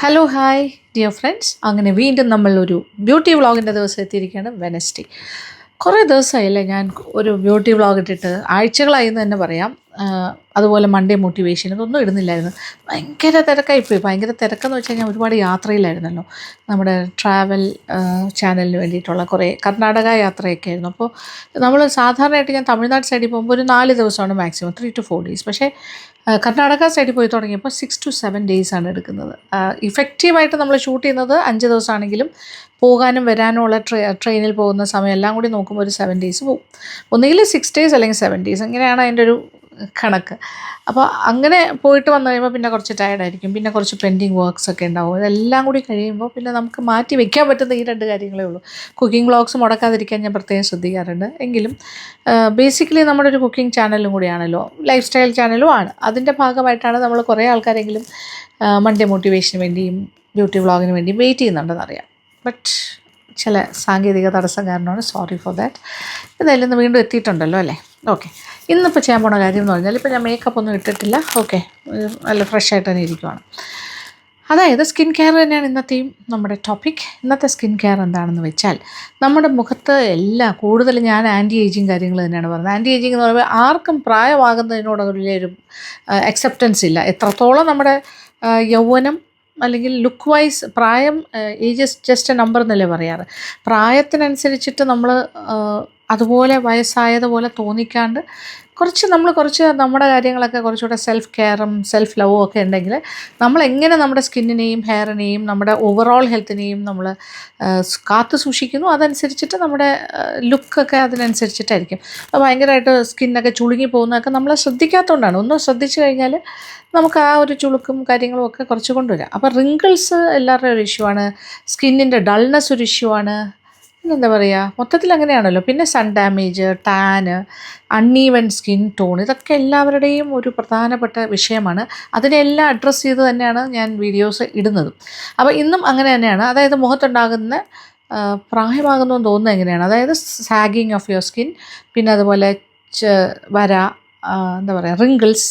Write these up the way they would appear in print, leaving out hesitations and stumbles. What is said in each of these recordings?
Hello hi dear friends, അങ്ങനെ വീണ്ടും നമ്മളൊരു ബ്യൂട്ടി വ്ളോഗിൻ്റെ ദിവസം എത്തിയിരിക്കുകയാണ്. വെനസ്ഡേ. കുറേ ദിവസമായില്ലേ ഞാൻ ഒരു ബ്യൂട്ടി വ്ളോഗ് ഇട്ടിട്ട്, ആഴ്ചകളായി എന്ന് തന്നെ പറയാം. അതുപോലെ മൺഡേ മോട്ടിവേഷൻ ഇതൊന്നും ഇടുന്നില്ലായിരുന്നു. ഭയങ്കര തിരക്കായിപ്പോയി. ഭയങ്കര തിരക്കെന്ന് വെച്ച് കഴിഞ്ഞാൽ ഒരുപാട് യാത്രയിലായിരുന്നല്ലോ. നമ്മുടെ ട്രാവൽ ചാനലിന് വേണ്ടിയിട്ടുള്ള കുറേ കർണാടക യാത്രയൊക്കെ ആയിരുന്നു. അപ്പോൾ നമ്മൾ സാധാരണയായിട്ട് ഞാൻ തമിഴ്നാട് സൈഡിൽ പോകുമ്പോൾ ഒരു 4 ദിവസമാണ് മാക്സിമം, 3 to 4 days. പക്ഷേ കർണാടക സൈഡിൽ പോയി തുടങ്ങിയപ്പോൾ 6 to 7 ഡേയ്സാണ് എടുക്കുന്നത്. ഇഫക്റ്റീവായിട്ട് നമ്മൾ ഷൂട്ട് ചെയ്യുന്നത് 5 ദിവസമാണെങ്കിലും പോകാനും വരാനുമുള്ള ട്രെയിനിൽ പോകുന്ന സമയം എല്ലാം കൂടി നോക്കുമ്പോൾ ഒരു 7 ഡേയ്സ് പോകും. ഒന്നുകിൽ 6 days അല്ലെങ്കിൽ 7 days, അങ്ങനെയാണ് അതിൻ്റെ ഒരു കണക്ക്. അപ്പോൾ അങ്ങനെ പോയിട്ട് വന്നു കഴിയുമ്പോൾ പിന്നെ കുറച്ച് ടയർഡായിരിക്കും. പിന്നെ കുറച്ച് പെൻഡിങ് വർക്ക്സ് ഒക്കെ ഉണ്ടാവും. ഇതെല്ലാം കൂടി കഴിയുമ്പോൾ പിന്നെ നമുക്ക് മാറ്റി വെക്കാൻ പറ്റുന്ന ഈ 2 കാര്യങ്ങളേ ഉള്ളൂ. കുക്കിംഗ് വ്ളോഗ്സ് മുടക്കാതിരിക്കാൻ ഞാൻ പ്രത്യേകം ശ്രദ്ധിക്കാറുണ്ട്. എങ്കിലും ബേസിക്കലി നമ്മുടെ ഒരു കുക്കിംഗ് ചാനലും കൂടിയാണല്ലോ, ലൈഫ് സ്റ്റൈൽ ചാനലും ആണ്. അതിൻ്റെ ഭാഗമായിട്ടാണ് നമ്മൾ കുറേ ആൾക്കാരെങ്കിലും മൺഡേ മോട്ടിവേഷന് വേണ്ടിയും ബ്യൂട്ടി വ്ളോഗിന് വേണ്ടിയും വെയിറ്റ് ചെയ്യുന്നുണ്ടെന്നറിയാം. ബട്ട് ചില സാങ്കേതിക തടസ്സം കാരണമാണ്. Sorry for that. എന്തായാലും ഇന്ന് വീണ്ടും എത്തിയിട്ടുണ്ടല്ലോ അല്ലേ. ഓക്കെ, ഇന്നിപ്പോൾ ചെയ്യാൻ പോണ കാര്യം എന്ന് പറഞ്ഞാൽ, ഇപ്പോൾ ഞാൻ മേക്കപ്പ് ഒന്നും ഇട്ടിട്ടില്ല. ഓക്കെ, നല്ല ഫ്രഷ് ആയിട്ട് തന്നെ ഇരിക്കുവാണ്. അതായത് സ്കിൻ കെയർ തന്നെയാണ് ഇന്നത്തെയും നമ്മുടെ ടോപ്പിക്. ഇന്നത്തെ സ്കിൻ കെയർ എന്താണെന്ന് വെച്ചാൽ, നമ്മുടെ മുഖത്ത് എല്ലാം കൂടുതൽ ഞാൻ ആൻറ്റി ഏജിങ് കാര്യങ്ങൾ തന്നെയാണ് പറയുന്നത്. ആൻറ്റി ഏജിങ് എന്ന് പറയുമ്പോൾ ആർക്കും പ്രായമാകുന്നതിനോട് വലിയൊരു അക്സെപ്റ്റൻസ് ഇല്ല. എത്രത്തോളം നമ്മുടെ യൗവനം അല്ലെങ്കിൽ ലുക്ക് വൈസ് പ്രായം, ഏജ് ജസ്റ്റ് എ നമ്പർ എന്നല്ലേ പറയാറ്. പ്രായത്തിനനുസരിച്ചിട്ട് നമ്മൾ അതുപോലെ വയസ്സായതുപോലെ തോന്നിക്കാണ്ട് കുറച്ച് നമ്മുടെ കാര്യങ്ങളൊക്കെ കുറച്ചുകൂടെ സെൽഫ് കെയറും സെൽഫ് ലവും ഒക്കെ ഉണ്ടെങ്കിൽ നമ്മളെങ്ങനെ നമ്മുടെ സ്കിന്നിനെയും ഹെയറിനെയും നമ്മുടെ ഓവറോൾ ഹെൽത്തിനെയും നമ്മൾ കാത്തു സൂക്ഷിക്കുന്നു, അതനുസരിച്ചിട്ട് നമ്മുടെ ലുക്കൊക്കെ അതിനനുസരിച്ചിട്ടായിരിക്കും. അപ്പോൾ ഭയങ്കരമായിട്ട് സ്കിന്നൊക്കെ ചുളുങ്ങി പോകുന്നതൊക്കെ നമ്മൾ ശ്രദ്ധിക്കാത്തതുകൊണ്ടാണ്. ഒന്ന് ശ്രദ്ധിച്ചു കഴിഞ്ഞാൽ നമുക്ക് ആ ഒരു ചുളുക്കും കാര്യങ്ങളും ഒക്കെ കുറച്ച് കൊണ്ടുവരാം. അപ്പോൾ റിങ്കിൾസ് എല്ലാവരുടെയും ഒരു ഇഷ്യൂ ആണ്. സ്കിന്നിൻ്റെ ഡൾനെസ് ഒരു ഇഷ്യൂ ആണ്. പിന്നെന്താ പറയുക, മൊത്തത്തിൽ അങ്ങനെയാണല്ലോ. പിന്നെ sun damage, tan, uneven skin tone, ഇതൊക്കെ എല്ലാവരുടെയും ഒരു പ്രധാനപ്പെട്ട വിഷയമാണ്. അതിനെല്ലാം അഡ്രസ്സ് ചെയ്ത് തന്നെയാണ് ഞാൻ വീഡിയോസ് ഇടുന്നതും. അപ്പോൾ ഇന്നും അങ്ങനെ തന്നെയാണ്. അതായത് മുഖത്തുണ്ടാകുന്ന പ്രായമാകുന്നു എന്ന് തോന്നുന്നത് എങ്ങനെയാണ്, അതായത് സാഗിങ് ഓഫ് യുവർ സ്കിൻ, പിന്നെ അതുപോലെ വര, എന്താ പറയുക, റിങ്കിൾസ്,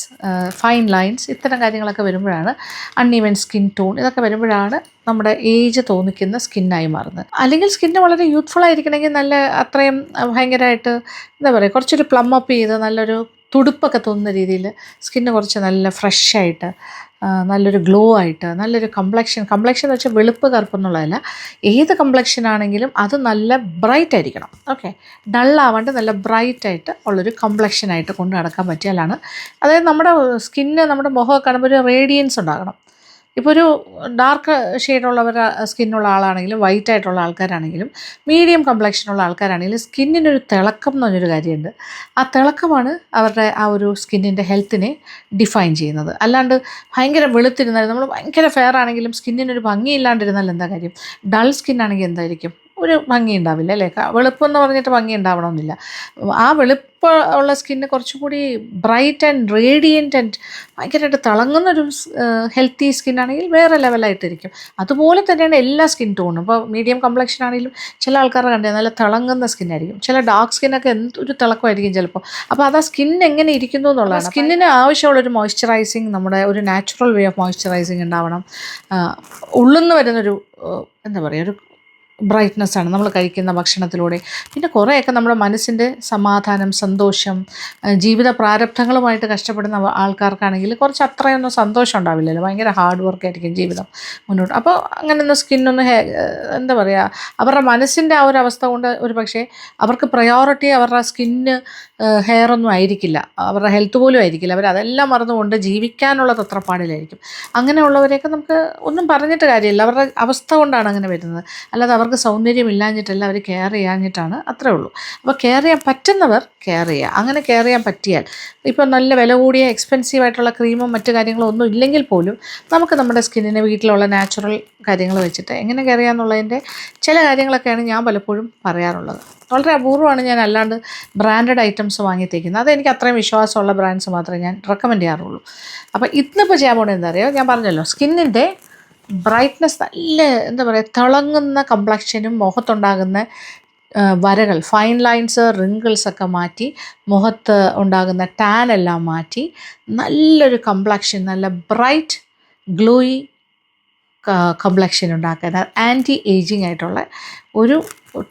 ഫൈൻ ലൈൻസ്, ഇത്തരം കാര്യങ്ങളൊക്കെ വരുമ്പോഴാണ്, അൺഈവൻ സ്കിൻ ടോൺ, ഇതൊക്കെ വരുമ്പോഴാണ് നമ്മുടെ ഏജ് തോന്നിക്കുന്ന സ്കിന്നായി മാറുന്നത്. അല്ലെങ്കിൽ സ്കിന്ന് വളരെ യൂത്ത്ഫുൾ ആയിരിക്കണമെങ്കിൽ നല്ല അത്രയും ഭയങ്കരമായിട്ട് എന്താ പറയുക, കുറച്ചൊരു പ്ലം അപ്പ് ചെയ്ത് നല്ലൊരു തുടുപ്പൊക്കെ തോന്നുന്ന രീതിയിൽ സ്കിന്ന് കുറച്ച് നല്ല ഫ്രഷായിട്ട്, നല്ലൊരു ഗ്ലോ ആയിട്ട്, നല്ലൊരു കംപ്ലക്ഷൻ എന്ന് വെച്ചാൽ വെളുപ്പ് കറുപ്പെന്നുള്ളതല്ല, ഏത് കംപ്ലക്ഷൻ ആണെങ്കിലും അത് നല്ല ബ്രൈറ്റ് ആയിരിക്കണം. ഓക്കെ, ഡള്ളാവാണ്ട് നല്ല ബ്രൈറ്റായിട്ട് ഉള്ളൊരു കംപ്ലക്ഷനായിട്ട് കൊണ്ട് നടക്കാൻ പറ്റിയാലാണ്, അതായത് നമ്മുടെ സ്കിന്ന്, നമ്മുടെ മുഖമൊക്കെ കാണുമ്പോൾ ഒരു റേഡിയൻസ് ഉണ്ടാകണം. ഇപ്പോൾ ഒരു ഡാർക്ക് ഷെയ്ഡുള്ളവരുടെ സ്കിന്നുള്ള ആളാണെങ്കിലും വൈറ്റ് ആയിട്ടുള്ള ആൾക്കാരാണെങ്കിലും മീഡിയം കംപ്ലക്ഷനുള്ള ആൾക്കാരാണെങ്കിലും സ്കിന്നിനൊരു തിളക്കം എന്ന് പറഞ്ഞൊരു കാര്യമുണ്ട്. ആ തിളക്കമാണ് അവരുടെ ആ ഒരു സ്കിന്നിൻ്റെ ഹെൽത്തിനെ ഡിഫൈൻ ചെയ്യുന്നത്. അല്ലാണ്ട് ഭയങ്കര വെളുത്തിരുന്നാൽ, നമ്മൾ ഭയങ്കര ഫെയർ ആണെങ്കിലും സ്കിന്നിനൊരു ഭംഗിയില്ലാണ്ടിരുന്നാൽ എന്താ കാര്യം? ഡൾ സ്കിന്നാണെങ്കിൽ എന്തായിരിക്കും? ഒരു ഭംഗി ഉണ്ടാവില്ല അല്ലേ? വെളുപ്പെന്ന് പറഞ്ഞിട്ട് ഭംഗി ഉണ്ടാവണമെന്നില്ല. ആ വെളുപ്പ് ഉള്ള സ്കിന്ന് കുറച്ചുകൂടി ബ്രൈറ്റ് ആൻഡ് റേഡിയൻറ്റ് ആൻഡ് ഭയങ്കരമായിട്ട് തിളങ്ങുന്നൊരു ഹെൽത്തി സ്കിന്നാണെങ്കിൽ വേറെ ലെവലായിട്ടിരിക്കും. അതുപോലെ തന്നെയാണ് എല്ലാ സ്കിൻ ടോണും. ഇപ്പോൾ മീഡിയം കംപ്ലക്ഷൻ ആണെങ്കിലും ചില ആൾക്കാരുടെ കണ്ടത് നല്ല തിളങ്ങുന്ന സ്കിന്നായിരിക്കും. ചില ഡാർക്ക് സ്കിന്നൊക്കെ എന്തൊരു തിളക്കമായിരിക്കും ചിലപ്പോൾ. അപ്പോൾ അത് ആ സ്കിൻ എങ്ങനെ ഇരിക്കുന്നു എന്നുള്ളതാണ്. സ്കിന്നിന് ആവശ്യമുള്ളൊരു മോയ്സ്ചറൈസിങ്, നമ്മുടെ ഒരു നാച്ചുറൽ വേ ഓഫ് മോയ്സ്ചറൈസിങ് ഉണ്ടാവണം. ഉള്ളുന്ന് വരുന്നൊരു എന്താ പറയുക, ഒരു ബ്രൈറ്റ്നസ്സാണ് നമ്മൾ കഴിക്കുന്ന ഭക്ഷണത്തിലൂടെ. പിന്നെ കുറേയൊക്കെ നമ്മുടെ മനസ്സിൻ്റെ സമാധാനം, സന്തോഷം, ജീവിത പ്രാരബ്ധങ്ങളുമായിട്ട് കഷ്ടപ്പെടുന്ന ആൾക്കാർക്കാണെങ്കിൽ കുറച്ച് അത്രയൊന്നും സന്തോഷം ഉണ്ടാവില്ലല്ലോ. ഭയങ്കര ഹാർഡ് വർക്കായിരിക്കും ജീവിതം മുന്നോട്ട്. അപ്പോൾ അങ്ങനെയൊന്നും സ്കിന്നൊന്നും എന്താ പറയുക, അവരുടെ മനസ്സിൻ്റെ ആ ഒരു അവസ്ഥ കൊണ്ട് ഒരു പക്ഷേ അവർക്ക് പ്രയോറിറ്റി അവരുടെ സ്കിന്ന് ഹെയറൊന്നും ആയിരിക്കില്ല, അവരുടെ ഹെൽത്ത് പോലും ആയിരിക്കില്ല. അവരതെല്ലാം മറന്നുകൊണ്ട് ജീവിക്കാനുള്ള തത്രപ്പാടിലായിരിക്കും. അങ്ങനെയുള്ളവരെയൊക്കെ നമുക്ക് ഒന്നും പറഞ്ഞിട്ട് കാര്യമില്ല. അവരുടെ അവസ്ഥ കൊണ്ടാണ് അങ്ങനെ വരുന്നത്. അല്ലാതെ അവർക്ക് സൗന്ദര്യമില്ലാഞ്ഞിട്ടല്ല, അവർ കെയർ ചെയ്യാഞ്ഞിട്ടാണ്, അത്രേ ഉള്ളൂ. അപ്പോൾ കെയർ ചെയ്യാൻ പറ്റുന്നവർ കെയർ ചെയ്യുക. അങ്ങനെ കെയർ ചെയ്യാൻ പറ്റിയാൽ, ഇപ്പോൾ നല്ല വില കൂടിയ എക്സ്പെൻസീവായിട്ടുള്ള ക്രീമും മറ്റു കാര്യങ്ങളും ഒന്നും ഇല്ലെങ്കിൽ പോലും നമുക്ക് നമ്മുടെ സ്കിന്നിനെ വീട്ടിലുള്ള നാച്ചുറൽ കാര്യങ്ങൾ വെച്ചിട്ട് എങ്ങനെ കെയർ ചെയ്യാമെന്നുള്ളതിൻ്റെ ചില കാര്യങ്ങളൊക്കെയാണ് ഞാൻ പലപ്പോഴും പറയാറുള്ളത്. വളരെ അപൂർവമാണ് ഞാൻ അല്ലാണ്ട് ബ്രാൻഡഡ് ഐറ്റംസ് വാങ്ങി തേക്കുന്നത്. അതെനിക്ക് അത്രയും വിശ്വാസമുള്ള ബ്രാൻഡ്സ് മാത്രമേ ഞാൻ റെക്കമെൻഡ് ചെയ്യാറുള്ളൂ. അപ്പോൾ ഇന്നിപ്പോൾ ചെയ്യാൻ പോകുന്നത് എന്താ അറിയുമോ, ഞാൻ പറഞ്ഞല്ലോ, സ്കിന്നിൻ്റെ ബ്രൈറ്റ്നസ്, നല്ല എന്താ പറയുക, തിളങ്ങുന്ന കംപ്ലക്ഷനും മുഖത്തുണ്ടാകുന്ന വരകൾ, ഫൈൻ ലൈൻസ്, റിങ്കിൾസൊക്കെ മാറ്റി, മുഖത്ത് ഉണ്ടാകുന്ന ടാൻ എല്ലാം മാറ്റി, നല്ലൊരു കംപ്ലക്ഷൻ, നല്ല ബ്രൈറ്റ് ഗ്ലോയി കംപ്ലക്ഷൻ ഉണ്ടാക്കാൻ ആൻറ്റി ഏജിങ് ആയിട്ടുള്ള ഒരു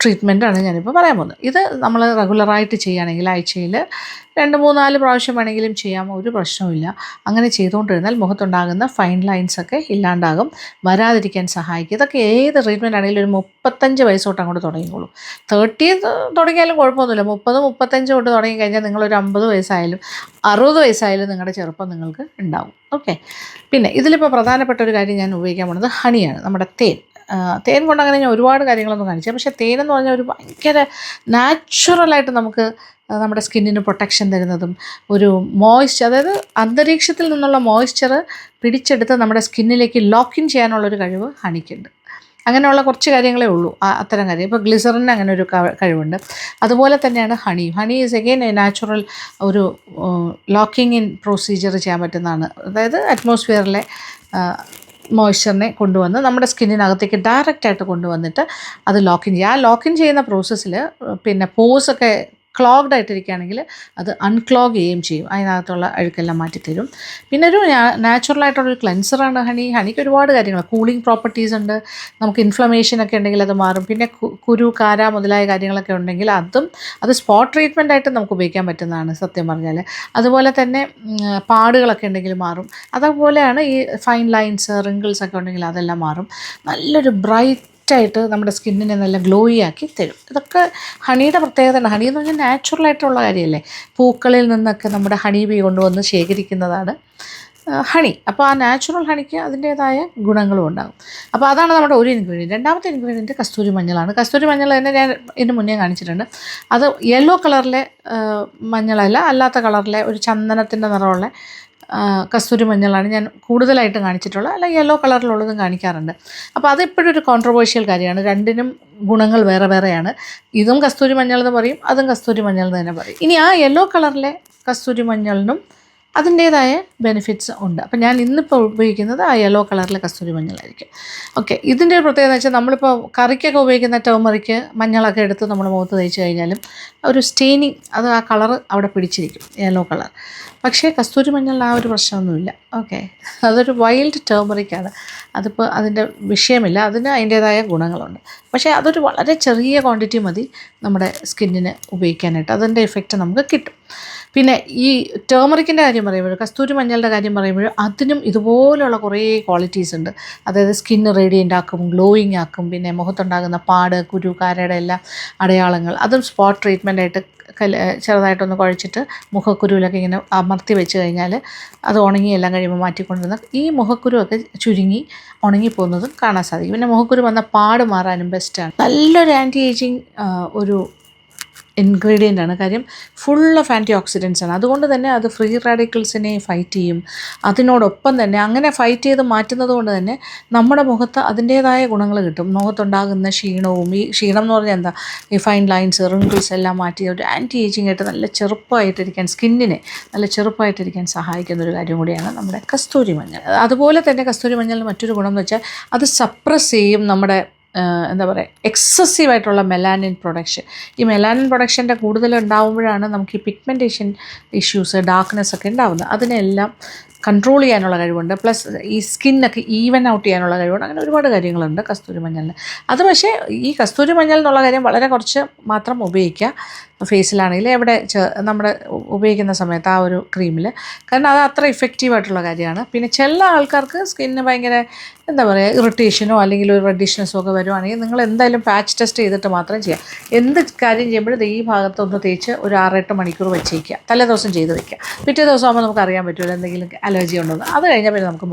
ട്രീറ്റ്മെൻറ്റാണ് ഞാനിപ്പോൾ പറയാൻ പോകുന്നത്. ഇത് നമ്മൾ റെഗുലറായിട്ട് ചെയ്യുകയാണെങ്കിൽ ആഴ്ചയിൽ 2-3-4 പ്രാവശ്യം വേണമെങ്കിലും ചെയ്യാം, ഒരു പ്രശ്നവുമില്ല. അങ്ങനെ ചെയ്തുകൊണ്ടിരുന്നാൽ മുഖത്തുണ്ടാകുന്ന ഫൈൻ ലൈൻസൊക്കെ ഇല്ലാണ്ടാകും, വരാതിരിക്കാൻ സഹായിക്കും. ഇതൊക്കെ ഏത് ട്രീറ്റ്മെൻറ്റ് ആണെങ്കിലും ഒരു 35 വയസ്സ് തൊട്ട് അങ്ങോട്ട് തുടങ്ങിക്കോളൂ. 30 തുടങ്ങിയാലും കുഴപ്പമൊന്നുമില്ല. 30-35 തൊട്ട് തുടങ്ങിക്കഴിഞ്ഞാൽ നിങ്ങളൊരു 50 വയസ്സായാലും 60 വയസ്സായാലും നിങ്ങളുടെ ചെറുപ്പം നിങ്ങൾക്ക് ഉണ്ടാവും. ഓക്കെ. പിന്നെ ഇതിലിപ്പോൾ പ്രധാനപ്പെട്ട ഒരു കാര്യം ഞാൻ ഉപയോഗിക്കാൻ പോകുന്നത് ഹണിയാണ്, നമ്മുടെ തേൻ. തേൻ കൊണ്ട് അങ്ങനെ ഞാൻ ഒരുപാട് കാര്യങ്ങളൊന്നും കാണിച്ചു, പക്ഷേ തേനെന്ന് പറഞ്ഞാൽ ഒരു ഭയങ്കര നാച്ചുറലായിട്ട് നമുക്ക് നമ്മുടെ സ്കിന്നിന് പ്രൊട്ടക്ഷൻ തരുന്നതും ഒരു മോയ്സ്ചർ, അതായത് അന്തരീക്ഷത്തിൽ നിന്നുള്ള മോയ്സ്ചർ പിടിച്ചെടുത്ത് നമ്മുടെ സ്കിന്നിലേക്ക് ലോക്കിൻ ചെയ്യാനുള്ളൊരു കഴിവ് ഹണിക്കുണ്ട്. അങ്ങനെയുള്ള കുറച്ച് കാര്യങ്ങളേ ഉള്ളൂ അത്തരം കാര്യം. ഇപ്പോൾ ഗ്ലിസറിന് അങ്ങനെ ഒരു കഴിവുണ്ട്. അതുപോലെ തന്നെയാണ് honey. Honey is again natural ഒരു ലോക്കിംഗ് ഇൻ പ്രൊസീജിയർ ചെയ്യാൻ പറ്റുന്നതാണ്. അതായത് അറ്റ്മോസ്ഫിയറിലെ മോയ്സ്ചറിനെ കൊണ്ടുവന്ന് നമ്മുടെ സ്കിന്നിനകത്തേക്ക് ഡയറക്റ്റായിട്ട് കൊണ്ടുവന്നിട്ട് അത് ലോക്കിൻ ചെയ്യുക. ആ ലോക്കിൻ ചെയ്യുന്ന പ്രോസസ്സിൽ പിന്നെ പോസൊക്കെ ക്ലോഗ്ഡ് ആയിട്ടിരിക്കുകയാണെങ്കിൽ അത് അൺക്ലോഗ് ചെയ്യുകയും ചെയ്യും, അതിനകത്തുള്ള അഴുക്കെല്ലാം മാറ്റിത്തരും. പിന്നെ ഒരു നാച്ചുറലായിട്ടുള്ളൊരു ക്ലെൻസറാണ് ഹണി. ഹണിക്ക് ഒരുപാട് കാര്യങ്ങൾ, കൂളിംഗ് പ്രോപ്പർട്ടീസ് ഉണ്ട്. നമുക്ക് ഇൻഫ്ലമേഷനൊക്കെ ഉണ്ടെങ്കിൽ അത് മാറും. പിന്നെ കുരു, കാര മുതലായ കാര്യങ്ങളൊക്കെ ഉണ്ടെങ്കിൽ അത് സ്പോട്ട് ട്രീറ്റ്മെൻ്റ് ആയിട്ട് നമുക്ക് ഉപയോഗിക്കാൻ പറ്റുന്നതാണ് സത്യം പറഞ്ഞാൽ. അതുപോലെ തന്നെ പാടുകളൊക്കെ ഉണ്ടെങ്കിൽ മാറും. അതുപോലെയാണ് ഈ ഫൈൻ ലൈൻസ്, റിങ്കിൾസ് ഒക്കെ ഉണ്ടെങ്കിൽ അതെല്ലാം മാറും. നല്ലൊരു ബ്രൈറ്റായിട്ട് നമ്മുടെ സ്കിന്നിനെ നല്ല ഗ്ലോയി ആക്കി തരും. ഇതൊക്കെ ഹണിയുടെ പ്രത്യേകതയാണ്. ഹണി എന്ന് പറഞ്ഞാൽ നാച്ചുറലായിട്ടുള്ള കാര്യമല്ലേ. പൂക്കളിൽ നിന്നൊക്കെ നമ്മുടെ ഹണി ബീ കൊണ്ടുവന്ന് ശേഖരിക്കുന്നതാണ് ഹണി. അപ്പോൾ ആ നാച്ചുറൽ ഹണിക്ക് അതിൻ്റേതായ ഗുണങ്ങളും ഉണ്ടാകും. അപ്പോൾ അതാണ് നമ്മുടെ ഒരു ഇൻഗ്രീഡിയൻറ്റ്. രണ്ടാമത്തെ ഇൻഗ്രീഡിയൻറ്റ് കസ്തൂരി മഞ്ഞളാണ്. കസ്തൂരി മഞ്ഞൾ തന്നെ ഞാൻ ഇതിന് മുന്നേ കാണിച്ചിട്ടുണ്ട്. അത് യെല്ലോ കളറിലെ മഞ്ഞളല്ല, അല്ലാത്ത കളറിലെ ഒരു ചന്ദനത്തിൻ്റെ നിറമുള്ള കസ്തൂരി മഞ്ഞളാണ് ഞാൻ കൂടുതലായിട്ടും കാണിച്ചിട്ടുള്ളത്. അല്ലെങ്കിൽ യെല്ലോ കളറിലുള്ളതും കാണിക്കാറുണ്ട്. അപ്പോൾ അതെപ്പോഴും ഒരു കോൺട്രവേഴ്ഷ്യൽ കാര്യമാണ്. രണ്ടിനും ഗുണങ്ങൾ വേറെ വേറെയാണ്. ഇതും കസ്തൂരി മഞ്ഞൾ എന്ന് പറയും, അതും കസ്തൂരി മഞ്ഞൾ എന്ന് തന്നെ പറയും. ഇനി ആ യെല്ലോ കളറിലെ കസ്തൂരി മഞ്ഞളിനും അതിൻ്റേതായ ബെനിഫിറ്റ്സ് ഉണ്ട്. അപ്പോൾ ഞാൻ ഇന്നിപ്പോൾ ഉപയോഗിക്കുന്നത് ആ യെല്ലോ കളറിലെ കസ്തൂരി മഞ്ഞളായിരിക്കും. ഓക്കെ. ഇതിൻ്റെ ഒരു പ്രത്യേകത വെച്ചാൽ നമ്മളിപ്പോൾ കറിക്കൊക്കെ ഉപയോഗിക്കുന്ന ടേമറിക്ക് മഞ്ഞളൊക്കെ എടുത്ത് നമ്മൾ മുഖത്ത് തേച്ച് കഴിഞ്ഞാലും ഒരു സ്റ്റെയിനിങ്, അത് ആ കളറ് അവിടെ പിടിച്ചിരിക്കും, യെല്ലോ കളർ. പക്ഷേ കസ്തൂരി മഞ്ഞളിന് ആ ഒരു പ്രശ്നമൊന്നുമില്ല. ഓക്കെ. അതൊരു വൈൽഡ് ടേമറിക്കാണ്. അതിപ്പോൾ അതിൻ്റെ വിഷയമില്ല, അതിന് അതിൻ്റേതായ ഗുണങ്ങളുണ്ട്. പക്ഷേ അതൊരു വളരെ ചെറിയ ക്വാണ്ടിറ്റി മതി നമ്മുടെ സ്കിന്നിന് ഉപയോഗിക്കാനായിട്ട്, അതിൻ്റെ എഫക്റ്റ് നമുക്ക് കിട്ടും. പിന്നെ ഈ ടേമറിക്കിൻ്റെ കാര്യം പറയുമ്പോൾ, കസ്തൂരി മഞ്ഞളുടെ കാര്യം പറയുമ്പോൾ അതിനും ഇതുപോലെയുള്ള കുറേ ക്വാളിറ്റീസ് ഉണ്ട്. അതായത് സ്കിന്ന് റേഡിയൻ്റ് ആക്കും, ഗ്ലോയിങ് ആക്കും. പിന്നെ മുഖത്തുണ്ടാകുന്ന പാട്, കുരു, കാരയുടെ എല്ലാം അടയാളങ്ങൾ, അതും സ്പോട്ട് ട്രീറ്റ്മെൻറ്റായിട്ട് ചെറുതായിട്ടൊന്ന് കുഴച്ചിട്ട് മുഖക്കുരുവിലൊക്കെ ഇങ്ങനെ അമർത്തി വെച്ച് കഴിഞ്ഞാൽ അത് ഉണങ്ങി എല്ലാം കഴിയുമ്പോൾ മാറ്റിക്കൊണ്ടിരുന്ന ഈ മുഖക്കുരുവൊക്കെ ചുരുങ്ങി ഉണങ്ങിപ്പോകുന്നതും കാണാൻ സാധിക്കും. പിന്നെ മുഖക്കുരു വന്ന പാട് മാറാനും ബെസ്റ്റാണ്. നല്ലൊരു ആൻറ്റി ഏജിങ് ഒരു ഇൻഗ്രീഡിയൻ്റ് ആണ്. കാര്യം ഫുൾ ഓഫ് ആൻറ്റി ഓക്സിഡൻസ് ആണ്. അതുകൊണ്ട് തന്നെ അത് ഫ്രീ റാഡിക്കൽസിനെ ഫൈറ്റ് ചെയ്യും. അതിനോടൊപ്പം തന്നെ അങ്ങനെ ഫൈറ്റ് ചെയ്ത് മാറ്റുന്നത് കൊണ്ട് തന്നെ നമ്മുടെ മുഖത്ത് അതിൻ്റേതായ ഗുണങ്ങൾ കിട്ടും. മുഖത്തുണ്ടാകുന്ന ക്ഷീണവും, ഈ ക്ഷീണം എന്ന് പറഞ്ഞാൽ എന്താ, ഈ ഫൈൻ ലൈൻസ്, റിങ്കിൾസ് എല്ലാം മാറ്റി ഒരു ആൻറ്റി ഏജിങ് ആയിട്ട് നല്ല ചെറുപ്പമായിട്ടിരിക്കാൻ, സ്കിന്നിനെ നല്ല ചെറുപ്പമായിട്ടിരിക്കാൻ സഹായിക്കുന്ന ഒരു കാര്യം കൂടിയാണ് നമ്മുടെ കസ്തൂരി മഞ്ഞൾ. അതുപോലെ തന്നെ കസ്തൂരി മഞ്ഞളിന് മറ്റൊരു ഗുണം എന്ന് വെച്ചാൽ അത് സപ്രസ് ചെയ്യും നമ്മുടെ എന്താ പറയുക, എക്സസീവായിട്ടുള്ള മെലാനിൻ പ്രൊഡക്ഷൻ. ഈ മെലാനിൻ പ്രൊഡക്ഷൻ്റെ കൂടുതൽ ഉണ്ടാകുമ്പോഴാണ് നമുക്ക് ഈ പിഗ്മെൻറ്റേഷൻ ഇഷ്യൂസ്, ഡാർക്ക്നെസ് ഒക്കെ ഉണ്ടാകുന്നത്. അതിനെല്ലാം കൺട്രോൾ ചെയ്യാനുള്ള കഴിവുണ്ട്. പ്ലസ് ഈ സ്കിന്നൊക്കെ ഈവൻ ഔട്ട് ചെയ്യാനുള്ള കഴിവുണ്ട്. അങ്ങനെ ഒരുപാട് കാര്യങ്ങളുണ്ട് കസ്തൂരി മഞ്ഞളിന്. അത് പക്ഷേ ഈ കസ്തൂരി മഞ്ഞൾ എന്നുള്ള കാര്യം വളരെ കുറച്ച് മാത്രം ഉപയോഗിക്കുക ഫേസിലാണെങ്കിൽ, എവിടെ നമ്മുടെ ഉപയോഗിക്കുന്ന സമയത്ത് ആ ഒരു ക്രീമിൽ. കാരണം അത് അത്ര ഇഫക്റ്റീവായിട്ടുള്ള കാര്യമാണ്. പിന്നെ ചില ആൾക്കാർക്ക് സ്കിന്നിന് ഭയങ്കര എന്താ പറയുക, ഇറിറ്റേഷനോ അല്ലെങ്കിൽ ഒരു റെഡിഷ്നെസ്സോ ഒക്കെ വരുവാണെങ്കിൽ നിങ്ങൾ എന്തായാലും പാച്ച് ടെസ്റ്റ് ചെയ്തിട്ട് മാത്രം ചെയ്യുക. എന്ത് കാര്യം ചെയ്യുമ്പോഴും ഈ ഭാഗത്തൊന്ന് തേച്ച് ഒരു 6-8 മണിക്കൂർ വെച്ചേക്കുക. തലേ ദിവസം ചെയ്ത് വയ്ക്കുക. പിറ്റേ ദിവസം ആകുമ്പോൾ നമുക്ക് അറിയാൻ പറ്റുമല്ലോ എന്തെങ്കിലും അലർജി ഉണ്ടെന്ന്. അത് കഴിഞ്ഞാൽ പിന്നെ നമുക്ക്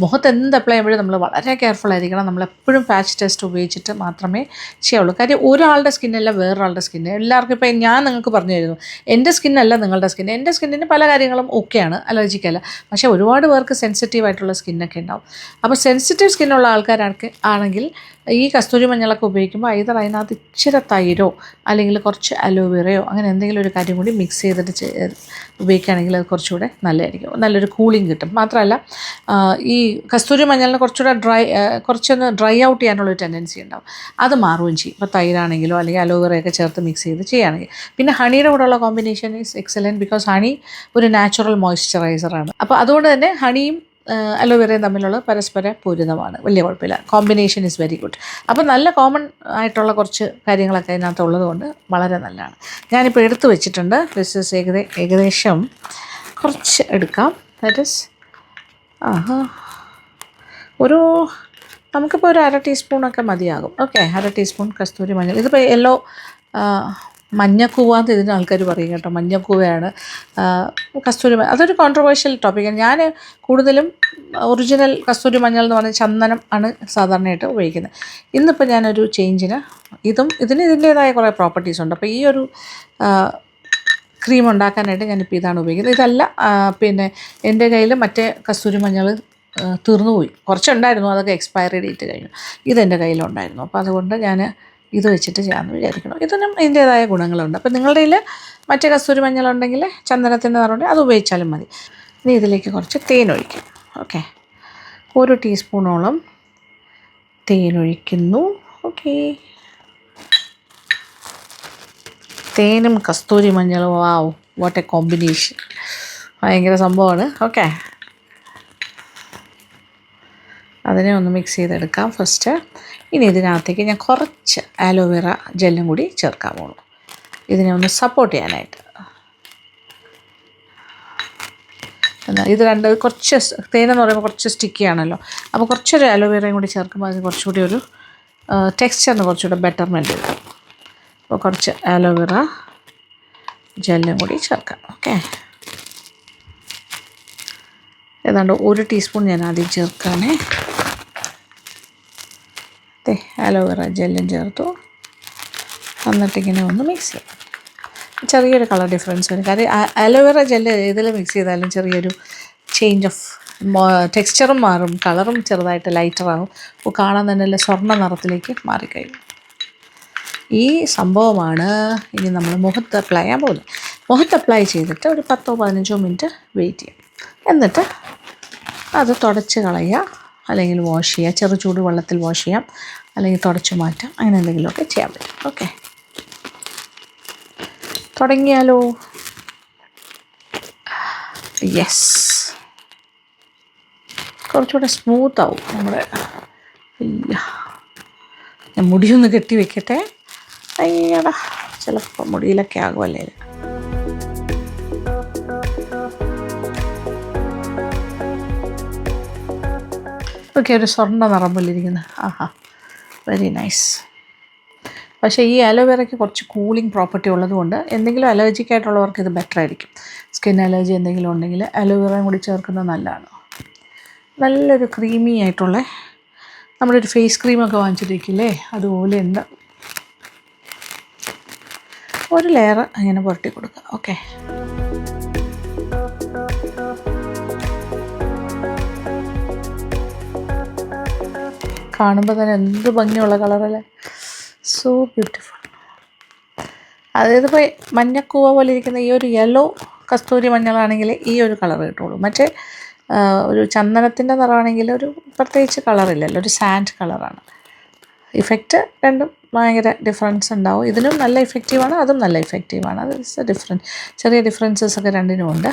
മുഖത്ത് എന്ത് അപ്ലൈ ചെയ്യുമ്പോഴും നമ്മൾ വളരെ കെയർഫുൾ ആയിരിക്കണം. നമ്മളെപ്പോഴും പാച്ച് ടെസ്റ്റ് ഉപയോഗിച്ചിട്ട് മാത്രമേ ചെയ്യുള്ളൂ. കാര്യം ഒരാളുടെ സ്കിന്നല്ല വേറൊരാളുടെ സ്കിന്ന്. എല്ലാവർക്കും ഇപ്പോൾ ഞാൻ നിങ്ങൾക്ക് പറഞ്ഞു തരുന്നു, എൻ്റെ സ്കിന്നല്ല നിങ്ങളുടെ സ്കിന്ന്. എൻ്റെ സ്കിന്നിന് പല കാര്യങ്ങളും ഓക്കെയാണ്, അലർജിക്കല്ല. പക്ഷേ ഒരുപാട് പേർക്ക് സെൻസിറ്റീവായിട്ടുള്ള സ്കിന്നൊക്കെ ഉണ്ടാവും. അപ്പോൾ സെൻസിറ്റീവ് സ്കിന്നുള്ള ആൾക്കാർക്ക് ആണെങ്കിൽ ഈ കസ്തൂരി മഞ്ഞളൊക്കെ ഉപയോഗിക്കുമ്പോൾ അതിനകത്ത് ഇച്ചിരി തൈരോ അല്ലെങ്കിൽ കുറച്ച് അലോവേറയോ അങ്ങനെ എന്തെങ്കിലും ഒരു കാര്യം കൂടി മിക്സ് ചെയ്തിട്ട് ഉപയോഗിക്കുകയാണെങ്കിൽ അത് കുറച്ചുകൂടെ നല്ലതായിരിക്കും. നല്ലൊരു കൂളിംഗ് കിട്ടും. മാത്രമല്ല ഈ കസ്തൂരി മഞ്ഞളിന് കുറച്ചൊന്ന് ഡ്രൈ ഔട്ട് ചെയ്യാനുള്ളൊരു ടെൻഡൻസി ഉണ്ടാവും. അത് മാറുകയും ചെയ്യും. ഇപ്പോൾ തൈരാണെങ്കിലോ അല്ലെങ്കിൽ അലോവേറയൊക്കെ ചേർത്ത് മിക്സ് ചെയ്ത് ചെയ്യുകയാണെങ്കിൽ. പിന്നെ ഹണിയുടെ കൂടെയുള്ള combination is excellent. Because honey ഒരു നാച്ചുറൽ മോയ്സ്ചറൈസറാണ്. അപ്പോൾ അതുകൊണ്ട് തന്നെ ഹണിയും അലോവേറയും തമ്മിലുള്ള പരസ്പര പൂരിതമാണ്, വലിയ കുഴപ്പമില്ല. Combination is very good. അപ്പോൾ നല്ല കോമൺ ആയിട്ടുള്ള കുറച്ച് കാര്യങ്ങളൊക്കെ അതിനകത്ത് ഉള്ളതുകൊണ്ട് വളരെ നല്ലതാണ്. ഞാനിപ്പോൾ എടുത്തു വെച്ചിട്ടുണ്ട്. ദിസ് ഈസ് ഏകദേശം കുറച്ച് എടുക്കാം. ദാറ്റ് ഈസ് ഒരു നമുക്കിപ്പോൾ ഒരു 1/2 ടീസ്പൂണൊക്കെ മതിയാകും. ഓക്കെ, 1/2 ടീസ്പൂൺ കസ്തൂരി മഞ്ഞൾ. ഇതിപ്പോൾ യെല്ലോ മഞ്ഞക്കൂവാന്ന് ഇതിന് ആൾക്കാർ പറയും കേട്ടോ. മഞ്ഞക്കൂവയാണ് കസ്തൂരി. അതൊരു കോൺട്രവേഴ്ഷ്യൽ ടോപ്പിക്കാണ്. ഞാൻ കൂടുതലും ഒറിജിനൽ കസ്തൂരി മഞ്ഞൾ എന്ന് പറഞ്ഞാൽ ചന്ദനം ആണ് സാധാരണയായിട്ട് ഉപയോഗിക്കുന്നത്. ഇന്നിപ്പോൾ ഞാനൊരു ചേഞ്ചിന് ഇതിന് ഇതിൻ്റേതായ കുറേ പ്രോപ്പർട്ടീസ് ഉണ്ട്. അപ്പോൾ ഈ ഒരു ക്രീം ഉണ്ടാക്കാനായിട്ട് ഞാനിപ്പോൾ ഇതാണ് ഉപയോഗിക്കുന്നത്. ഇതല്ല, പിന്നെ എൻ്റെ കയ്യിൽ മറ്റേ കസ്തൂരി മഞ്ഞൾ തീർന്നുപോയി. കുറച്ചുണ്ടായിരുന്നു, അതൊക്കെ എക്സ്പയറി ഡേറ്റ് കഴിഞ്ഞു. ഇതെൻ്റെ കയ്യിലുണ്ടായിരുന്നു. അപ്പോൾ അതുകൊണ്ട് ഞാൻ ഇത് വെച്ചിട്ട് ചെയ്യാമെന്ന് വിചാരിക്കണം. ഇതിനും അതിൻ്റേതായ ഗുണങ്ങളുണ്ട്. അപ്പോൾ നിങ്ങളുടെ കയ്യിൽ മറ്റേ കസ്തൂരി മഞ്ഞളുണ്ടെങ്കിൽ ചന്ദനത്തിൻ്റെ നിറമുണ്ടെങ്കിൽ അത് ഉപയോഗിച്ചാലും മതി. ഇനി ഇതിലേക്ക് കുറച്ച് തേൻ ഒഴിക്കും. ഓക്കെ, 1 ടീസ്പൂണോളം തേൻ ഒഴിക്കുന്നു. ഓക്കെ, തേനും കസ്തൂരി മഞ്ഞളും, വാവ്, വാട്ട് എ കോമ്പിനേഷൻ. ഭയങ്കര സംഭവമാണ്. ഓക്കെ, അതിനെ ഒന്ന് മിക്സ് ചെയ്തെടുക്കാം ഫസ്റ്റ്. ഇനി ഇതിനകത്തേക്ക് ഞാൻ കുറച്ച് ആലോവേറ ജെല്ലും കൂടി ചേർക്കാൻ പോകുന്നു, ഇതിനെ ഒന്ന് സപ്പോർട്ട് ചെയ്യാനായിട്ട്. എന്നാൽ ഇത് കുറച്ച് തേനെന്ന് പറയുമ്പോൾ കുറച്ച് സ്റ്റിക്കിയാണല്ലോ. അപ്പോൾ കുറച്ചൊരു ആലോവേറയും കൂടി ചേർക്കുമ്പോൾ അതിന് കുറച്ചുകൂടി ഒരു ടെക്സ്ചറിന് കുറച്ചുകൂടി ബെറ്റർമെൻറ്റ് കിട്ടും. അപ്പോൾ കുറച്ച് ആലോവേറ ജെല്ലും കൂടി ചേർക്കാം. ഓക്കെ, ഏതാണ്ട് 1 ടീസ്പൂൺ ഞാൻ ആദ്യം ചേർക്കുകയാണേ. ആലോവേറ ജെല്ലും ചേർത്തു. എന്നിട്ടിങ്ങനെ ഒന്ന് മിക്സ് ചെയ്യാം. ചെറിയൊരു കളർ ഡിഫറൻസ് വരും. കാര്യം ആലോവേറ ജെല്ല് ഇതിൽ മിക്സ് ചെയ്താലും ചെറിയൊരു ചേഞ്ച് ഓഫ് ടെക്സ്ചറും മാറും, കളറും ചെറുതായിട്ട് ലൈറ്ററാകും. അപ്പോൾ കാണാൻ തന്നെ സ്വർണ്ണ നിറത്തിലേക്ക് മാറിക്കഴിയും. ഈ സംഭവമാണ് ഇനി നമ്മൾ മുഖത്ത് അപ്ലൈ ചെയ്യാൻ പോകുന്നത്. മുഖത്ത് അപ്ലൈ ചെയ്തിട്ട് ഒരു 10-15 മിനിറ്റ് വെയിറ്റ് ചെയ്യാം. എന്നിട്ട് അത് തുടച്ച് കളയുക, അല്ലെങ്കിൽ വാഷ് ചെയ്യുക. ചെറു ചൂട് വെള്ളത്തിൽ വാഷ് ചെയ്യാം, അല്ലെങ്കിൽ തുടച്ച് മാറ്റാം. അങ്ങനെ എന്തെങ്കിലുമൊക്കെ ചെയ്യാൻ പറ്റും. ഓക്കെ, തുടങ്ങിയാലോ? യെസ്, കുറച്ചുകൂടെ സ്മൂത്താവും നമ്മുടെ. ഞാൻ മുടിയൊന്ന് കെട്ടി വെക്കട്ടെ. അയ്യടാ, ചിലപ്പോൾ മുടിയിലൊക്കെ ആകുമല്ലേ. ഓക്കെ, ഒരു സ്വർണ്ണ നിറം പോലിരിക്കുന്നത്. ആഹാ, വെരി നൈസ്. പക്ഷേ ഈ അലോവേറയ്ക്ക് കുറച്ച് കൂളിംഗ് പ്രോപ്പർട്ടി ഉള്ളതുകൊണ്ട് എന്തെങ്കിലും അലർജിക് ആയിട്ടുള്ളവർക്ക് ഇത് ബെറ്റർ ആയിരിക്കും. സ്കിൻ അലർജി എന്തെങ്കിലും ഉണ്ടെങ്കിൽ അലോവേറയും കൂടി ചേർക്കുന്നത് നല്ലതാണ്. നല്ലൊരു ക്രീമി ആയിട്ടുള്ള നമ്മുടെ ഒരു ഫേസ് ക്രീമൊക്കെ വാങ്ങിച്ചിരിക്കില്ലേ, അതുപോലെ ഉണ്ട്. ഒരു ലെയർ അങ്ങനെ പുരട്ടി കൊടുക്കുക. ഓക്കെ, കാണുമ്പോൾ തന്നെ എന്ത് ഭംഗിയുള്ള കളറല്ലേ, സോ ബ്യൂട്ടിഫുൾ. അതായത് ഇപ്പോൾ മഞ്ഞക്കൂവ പോലെ ഇരിക്കുന്ന ഈ ഒരു യെല്ലോ കസ്തൂരി മഞ്ഞളാണെങ്കിൽ ഈ ഒരു കളർ കിട്ടുള്ളൂ. മറ്റേ ഒരു ചന്ദനത്തിൻ്റെ നിറമാണെങ്കിൽ ഒരു പ്രത്യേകിച്ച് കളറില്ലല്ലോ, ഒരു സാൻഡ് കളറാണ്. ഇഫക്റ്റ് രണ്ടും ഭയങ്കര ഡിഫറൻസ് ഉണ്ടാവും. ഇതിനും നല്ല ഇഫക്റ്റീവാണ്, അതും നല്ല ഇഫക്റ്റീവാണ്. അത് ഇസ് ഡിഫറെൻറ്റ്, ചെറിയ ഡിഫറൻസസ് ഒക്കെ രണ്ടിനും ഉണ്ട്.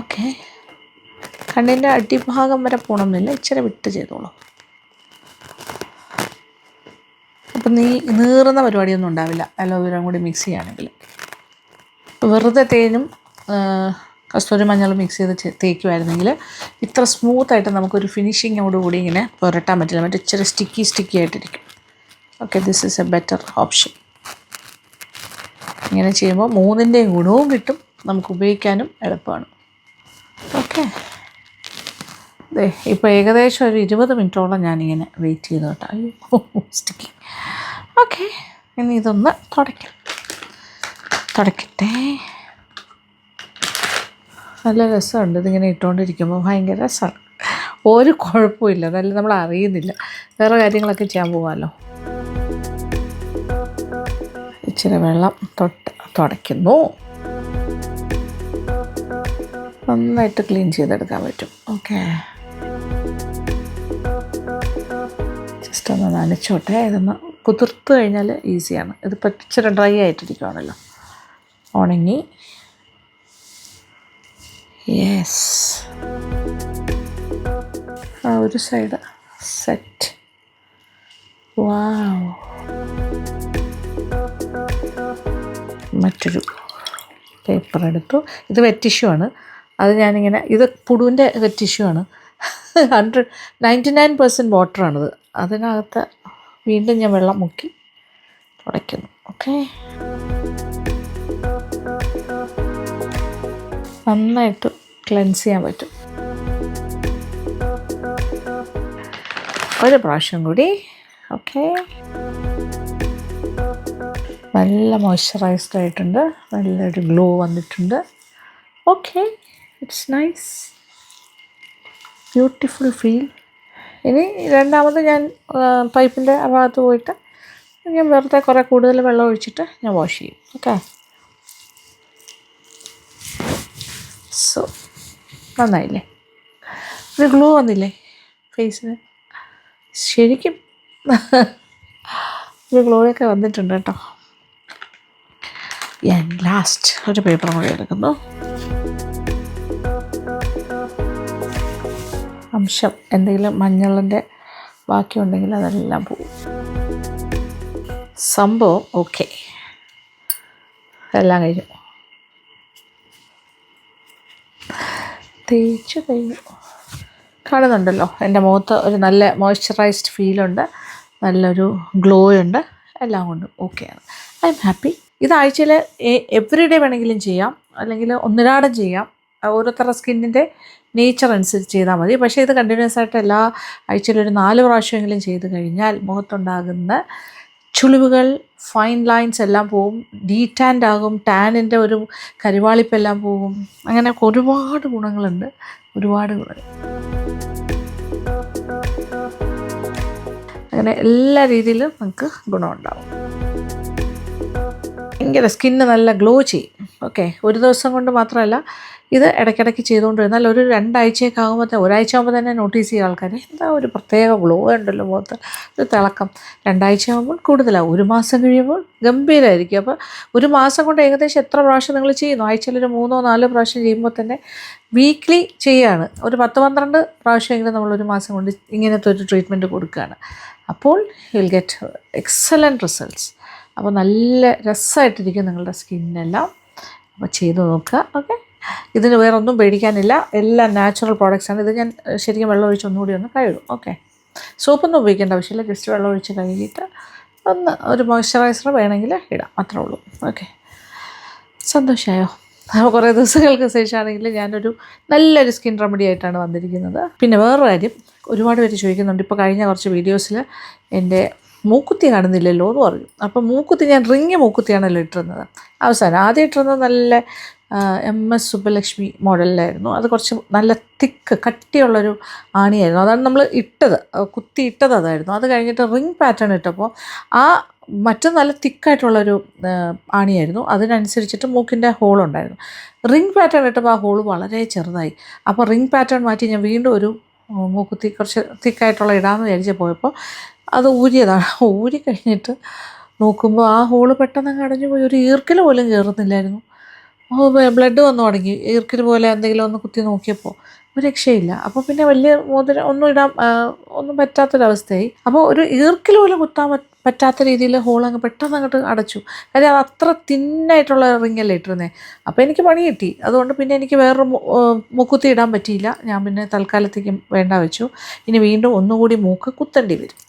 ഓക്കെ, കണ്ണിൻ്റെ അടിഭാഗം വരെ പോകണമെന്നില്ല, ഇച്ചിരി വിട്ട് ചെയ്തോളൂ. അപ്പം നീറുന്ന പരിപാടിയൊന്നും ഉണ്ടാവില്ല അലോവേറയും കൂടി മിക്സ് ചെയ്യുകയാണെങ്കിൽ. വെറുതെ തേനും കസ്തൂരി മഞ്ഞളും മിക്സ് ചെയ്ത് തേക്കുമായിരുന്നെങ്കിൽ ഇത്ര സ്മൂത്തായിട്ട് നമുക്കൊരു ഫിനിഷിങ്ങോടുകൂടി ഇങ്ങനെ പുരട്ടാൻ പറ്റില്ല. മറ്റേ ഇച്ചിരി സ്റ്റിക്കി ആയിട്ടിരിക്കും. Okay, this is a better option. ഇങ്ങനെ ചെയ്യുമ്പോൾ 3ൻ്റെയും ഗുണവും കിട്ടും, നമുക്ക് ഉപയോഗിക്കാനും എളുപ്പമാണ്. ഓക്കെ, ഇപ്പോൾ ഏകദേശം ഒരു 20 മിനിറ്റോളം ഞാനിങ്ങനെ വെയിറ്റ് ചെയ്തു കേട്ടോ. സ്റ്റിക്കി. ഓക്കെ, ഇനി ഇതൊന്ന് തുടക്കട്ടെ. നല്ല രസമുണ്ട് ഇതിങ്ങനെ ഇട്ടുകൊണ്ടിരിക്കുമ്പോൾ, ഭയങ്കര രസമാണ്. ഒരു കുഴപ്പമില്ല, അതല്ല നമ്മൾ അറിയുന്നില്ല. വേറെ കാര്യങ്ങളൊക്കെ ചെയ്യാൻ പോകാമല്ലോ. ഇച്ചിരി വെള്ളം തുടയ്ക്കുന്നു. നന്നായിട്ട് ക്ലീൻ ചെയ്തെടുക്കാൻ പറ്റും. ഓക്കെ, ജസ്റ്റ് ഒന്ന് നനച്ചോട്ടെ. ഇതൊന്ന് കുതിർത്ത് കഴിഞ്ഞാൽ ഈസിയാണ്. ഇതിപ്പോൾ ഇച്ചിരി ഡ്രൈ ആയിട്ടിരിക്കുകയാണല്ലോ. ഉണങ്ങി യെസ്, ആ ഒരു സൈഡ് സെറ്റ്. വാവ്. മറ്റൊരു പേപ്പർ എടുത്തു. ഇത് വെറ്റ് ടിഷ്യൂ ആണ്. അത് ഞാനിങ്ങനെ, ഇത് പുടുവിൻ്റെ വെറ്റ് ടിഷ്യൂ ആണ്. 99% വാട്ടറാണിത്. അതിനകത്ത് വീണ്ടും ഞാൻ വെള്ളം മുക്കി തുടയ്ക്കുന്നു. ഓക്കെ, നന്നായിട്ട് ക്ലെൻസ് ചെയ്യാൻ പറ്റും. ഒരു പ്രാവശ്യം കൂടി. ഓക്കെ, നല്ല മോയ്സ്ചറൈസ്ഡ് ആയിട്ടുണ്ട്, നല്ലൊരു ഗ്ലോ വന്നിട്ടുണ്ട്. Okay, it's nice, beautiful feel. ഇനി രണ്ടാമത് ഞാൻ പൈപ്പിൻ്റെ ആ ഭാഗത്ത് പോയിട്ട് ഞാൻ വെറുതെ കുറേ കൂടുതൽ വെള്ളം ഒഴിച്ചിട്ട് ഞാൻ വാഷ് ചെയ്യും. ഓക്കെ, സോ നന്നായില്ലേ? ഒരു ഗ്ലോ വന്നില്ലേ ഫേസിന്? ശരിക്കും ഒരു ഗ്ലോയൊക്കെ വന്നിട്ടുണ്ട് കേട്ടോ. ഞാൻ ലാസ്റ്റ് ഒരു പേപ്പർ കൂടി എടുക്കുന്നു. അംശം എന്തെങ്കിലും മഞ്ഞളിൻ്റെ ബാക്കിയുണ്ടെങ്കിൽ അതെല്ലാം പോകും. സംഭവം ഓക്കെ, എല്ലാം കഴിഞ്ഞു, തേച്ച് കഴിഞ്ഞു. കാണുന്നുണ്ടല്ലോ എൻ്റെ മുഖത്ത് ഒരു നല്ല മോയ്സ്ചറൈസ്ഡ് ഫീലുണ്ട്, നല്ലൊരു ഗ്ലോ ഉണ്ട്, എല്ലാം കൊണ്ടും ഓക്കെയാണ്. I am happy. ഇത് ആഴ്ചയിൽ എവറി ഡേ വേണമെങ്കിലും ചെയ്യാം, അല്ലെങ്കിൽ ഒന്നിരാടം ചെയ്യാം. ഓരോരുത്തരുടെ സ്കിന്നിൻ്റെ നേച്ചർ അനുസരിച്ച് ചെയ്താൽ മതി. പക്ഷേ ഇത് കണ്ടിന്യൂസ് ആയിട്ട് എല്ലാ ആഴ്ചയിലും ഒരു 4 പ്രാവശ്യമെങ്കിലും ചെയ്ത് കഴിഞ്ഞാൽ മുഖത്തുണ്ടാകുന്ന ചുളിവുകൾ, ഫൈൻ ലൈൻസ് എല്ലാം പോവും, ഡീടാൻഡ് ആകും, ടാനിൻ്റെ ഒരു കരിവാളിപ്പെല്ലാം പോവും. അങ്ങനെ ഒരുപാട് ഗുണങ്ങളുണ്ട്, ഒരുപാട് ഗുണങ്ങൾ. അങ്ങനെ എല്ലാ രീതിയിലും നമുക്ക് ഗുണമുണ്ടാവും. ഭയങ്കര സ്കിന്ന് നല്ല ഗ്ലോ ചെയ്യും. ഓക്കെ, ഒരു ദിവസം കൊണ്ട് മാത്രമല്ല, ഇത് ഇടയ്ക്കിടയ്ക്ക് ചെയ്തുകൊണ്ടിരുന്നാൽ ഒരു 2 ആഴ്ചയൊക്കെ ആകുമ്പോൾ, ഒരാഴ്ച ആകുമ്പോൾ തന്നെ നോട്ടീസ് ചെയ്യുക ആൾക്കാർ, എന്താ ഒരു പ്രത്യേക ഗ്ലോ ഉണ്ടല്ലോ മുഖത്ത്, ഒരു തിളക്കം. 2 ആഴ്ച ആകുമ്പോൾ കൂടുതലാവും, 1 മാസം കഴിയുമ്പോൾ ഗംഭീരമായിരിക്കും. അപ്പോൾ 1 മാസം കൊണ്ട് ഏകദേശം എത്ര പ്രാവശ്യം നിങ്ങൾ ചെയ്യുന്നു? ആഴ്ചയിൽ ഒരു 3-4 പ്രാവശ്യം ചെയ്യുമ്പോൾ തന്നെ വീക്ക്ലി ചെയ്യുകയാണ്. ഒരു 10-12 പ്രാവശ്യമെങ്കിലും നമ്മൾ 1 മാസം കൊണ്ട് ഇങ്ങനത്തെ ഒരു ട്രീറ്റ്മെൻറ്റ് കൊടുക്കുകയാണ്. അപ്പോൾ you will get excellent results. അപ്പോൾ നല്ല രസമായിട്ടിരിക്കും നിങ്ങളുടെ സ്കിന്നെല്ലാം. അപ്പോൾ ചെയ്ത് നോക്കുക. ഓക്കെ, ഇതിന് വേറെ ഒന്നും പേടിക്കാനില്ല, എല്ലാം നാച്ചുറൽ പ്രോഡക്റ്റ്സാണ്. ഇത് ഞാൻ ശരിക്കും വെള്ളം ഒഴിച്ച് ഒന്നുകൂടി ഒന്ന് കഴുകും. ഓക്കെ, സോപ്പൊന്നും ഉപയോഗിക്കേണ്ട ആവശ്യമില്ല, ജസ്റ്റ് വെള്ളം ഒഴിച്ച് കഴുകിയിട്ട് ഒരു മോയ്സ്ചറൈസർ വേണമെങ്കിൽ ഇടാം, അത്രേ ഉള്ളൂ. ഓക്കെ, സന്തോഷമായോ? അപ്പോൾ കുറേ ദിവസങ്ങൾക്ക് ശേഷമാണെങ്കിൽ ഞാനൊരു നല്ലൊരു സ്കിൻ റെമഡി ആയിട്ടാണ് വന്നിരിക്കുന്നത്. പിന്നെ വേറൊരു കാര്യം, ഒരുപാട് പേര് ചോദിക്കുന്നുണ്ട്, ഇപ്പോൾ കഴിഞ്ഞ കുറച്ച് വീഡിയോസിൽ എൻ്റെ മൂക്കുത്തി കാണുന്നില്ലല്ലോ എന്ന് പറഞ്ഞു. അപ്പോൾ മൂക്കുത്തി ഞാൻ റിങ് മൂക്കുത്തിയാണല്ലോ ഇട്ടിരുന്നത് അവസാനം. ആദ്യം ഇട്ടിരുന്നത് നല്ല MS സുബ്ബലക്ഷ്മി മോഡലിലായിരുന്നു. അത് കുറച്ച് നല്ല തിക്ക് കട്ടിയുള്ളൊരു ആണിയായിരുന്നു. അതാണ് നമ്മൾ ഇട്ടത്, കുത്തി ഇട്ടത് അതായിരുന്നു. അത് കഴിഞ്ഞിട്ട് റിങ് പാറ്റേൺ ഇട്ടപ്പോൾ ആ മറ്റും നല്ല തിക്കായിട്ടുള്ളൊരു ആണിയായിരുന്നു. അതിനനുസരിച്ചിട്ട് മൂക്കിൻ്റെ ഹോളുണ്ടായിരുന്നു. റിങ് പാറ്റേൺ ഇട്ടപ്പോൾ ആ ഹോള് വളരെ ചെറുതായി. അപ്പോൾ റിങ് പാറ്റേൺ മാറ്റി ഞാൻ വീണ്ടും ഒരു മൂക്കുത്തി കുറച്ച് തിക്കായിട്ടുള്ള ഇടാമെന്ന് വിചാരിച്ച് പോയപ്പോൾ അത് ഊരിയതാണ്. ഊരി കഴിഞ്ഞിട്ട് നോക്കുമ്പോൾ ആ ഹോള് പെട്ടെന്ന് അടഞ്ഞു പോയി. ഒരു ഈർക്കിൽ പോലും കയറുന്നില്ലായിരുന്നു. ബ്ലഡ് വന്നു തുടങ്ങി. ഈർക്കിൽ പോലെ എന്തെങ്കിലും ഒന്ന് കുത്തി നോക്കിയപ്പോൾ ഒരു രക്ഷയില്ല. അപ്പോൾ പിന്നെ വലിയ മോതിരം ഒന്നും ഒന്നും പറ്റാത്തൊരവസ്ഥയായി. അപ്പോൾ ഒരു ഈർക്കിൽ പോലും കുത്താൻ പറ്റാത്ത രീതിയിൽ ഹോൾ അങ്ങ് പെട്ടെന്ന് അങ്ങോട്ട് അടച്ചു. കാര്യം അത് അത്ര തിന്നായിട്ടുള്ള റിങ്ങല്ലേ ഇട്ടിരുന്നത്. അപ്പോൾ എനിക്ക് പണി കിട്ടി. അതുകൊണ്ട് പിന്നെ എനിക്ക് വേറൊരു മൂക്കുത്തി ഇടാൻ പറ്റിയില്ല. ഞാൻ പിന്നെ തൽക്കാലത്തേക്കും വേണ്ട വെച്ചു. ഇനി വീണ്ടും ഒന്നുകൂടി മൂക്ക് കുത്തേണ്ടി വരും.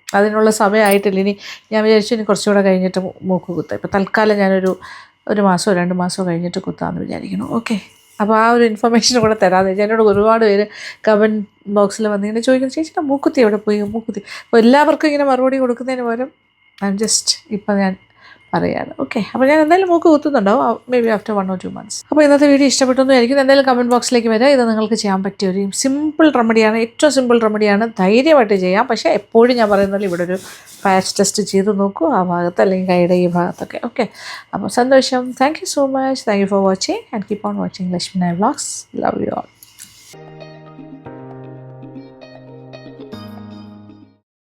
അതിനുള്ള സമയമായിട്ടില്ല. ഇനി ഞാൻ വിചാരിച്ചു ഇനി കുറച്ചുകൂടെ കഴിഞ്ഞിട്ട് മൂക്ക് കുത്താം. ഇപ്പോൾ തൽക്കാലം ഒരു മാസമോ 2 മാസമോ കഴിഞ്ഞിട്ട് കുത്താമെന്ന് വിചാരിക്കണം. ഓക്കെ, അപ്പോൾ ആ ഒരു ഇൻഫർമേഷൻ കൂടെ തരാമെന്ന് വെച്ചാൽ എന്നോട് ഒരുപാട് പേര് കമൻറ്റ് ബോക്സിൽ വന്നിങ്ങനെ ചോദിക്കുന്നു, ചേച്ചിയുടെ മൂക്കുത്തി എവിടെ പോയി മൂക്കുത്തി. അപ്പോൾ എല്ലാവർക്കും ഇങ്ങനെ മറുപടി കൊടുക്കുന്നതിന് പകരം ഇപ്പം ഞാൻ പറയുകയാണ്. ഓക്കെ, അപ്പോൾ ഞാൻ എന്തായാലും മൂക്ക് കുത്തുന്നുണ്ടാവും, may be after 1 or 2 months. അപ്പോൾ ഇന്നത്തെ വീഡിയോ ഇഷ്ടപ്പെട്ടൊന്നും ആയിരിക്കും. എന്തായാലും കമൻറ്റ് ബോക്സിലേക്ക് വരിക. ഇത് നിങ്ങൾക്ക് ചെയ്യാൻ പറ്റിയ ഒരു സിമ്പിൾ റെമഡിയാണ്, ഏറ്റവും സിമ്പിൾ റെമഡിയാണ്. ധൈര്യമായിട്ട് ചെയ്യാം. പക്ഷേ എപ്പോഴും ഞാൻ പറയുന്നത് ഇവിടെ ഒരു പാച്ച് ടെസ്റ്റ് ചെയ്ത് നോക്കൂ, ആ ഭാഗത്ത് അല്ലെങ്കിൽ കൈയുടെ ഈ ഭാഗത്തൊക്കെ. ഓക്കെ, അപ്പോൾ സന്തോഷം. Thank you so much. Thank you for watching and keep on watching Lakshmi Nair vlogs. Love you all.